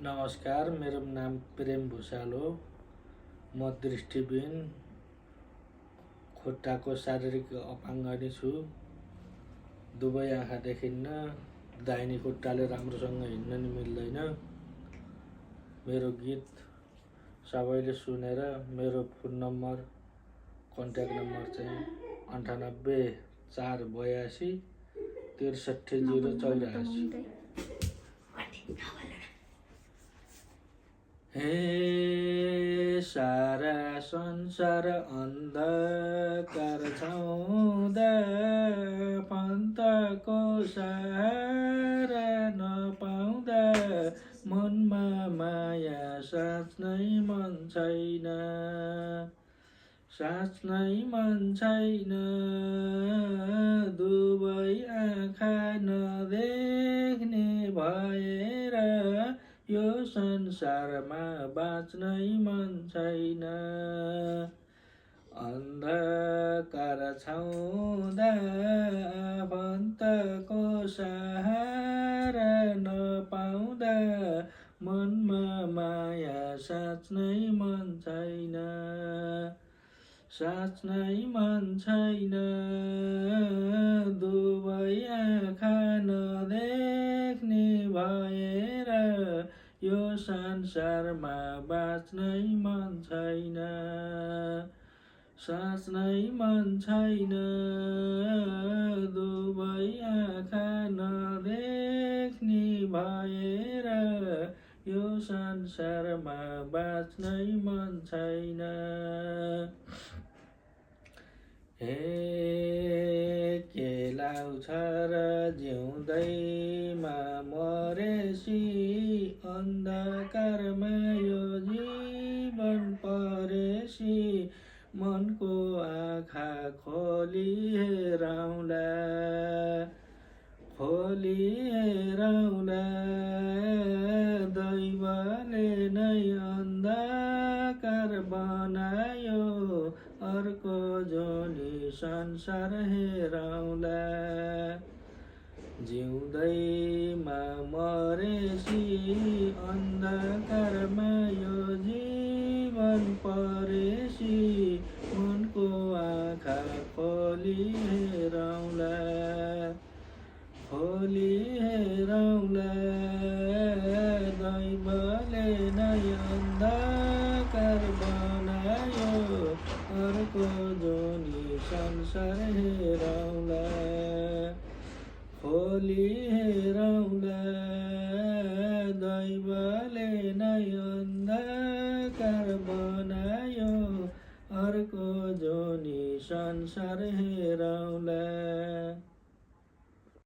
नमस्कार, मेरो नाम प्रेम भुषाल हो। म दृष्टिविहीन, खुट्टाको शारीरिक अपाङ्गनी छु। दुवै आँखा देखिन्न, दाहिने खुट्टाले राम्रोसँग हिँड्न नि मिल्दैन। मेरो गीत सबैले सुनेर मेरो फोन नम्बर, कन्ट्याक्ट नम्बर चाहिँ 98 482 63 084। हे सारा संसार अन्धकार छाउँदा पन्तको सहारा नपाउँदा मनमा माया साँच्नै मन छैन, साँच्नै मन छैन। दुवै आँखा नदेख्ने भएर यो संसारमा बाँच्नै मन छैन। अन्धकार छाउँदा आफन्तको सहारा नपाउँदा मनमा माया साँच्नै मन छैन, साँच्नै मन छैन। दुवै आँखा नदेख्ने भएर यो संसारमा बाँच्नै मन छैन, साँच्नै मन छैन। दुवै आँखा नदेख्ने भएर यो संसारमा बाँच्नै मन छैन। हे के लाउँछ र जिउँदैमा मरेसी, अन्धकारमा यो जीवन परेसी। मनको आँखा खोली हेरौँला, खोली हेरौँला। दैवले नै अन्धकार बनायो, अर्को जोनी संसार हेरौँला। जिउँदैमा मरेसी, अन्धकारमा यो जीवन परेसी। मनको आँखा खोली हेरौँला, खोली हेरौँला। दैवले नै अन्धकार बनायो, अर्को जोनी संसार हेरौँला, खोली हेरौँला। दैवले नै अन्धकार बनायो, अर्को जोनी संसार हेरौँला।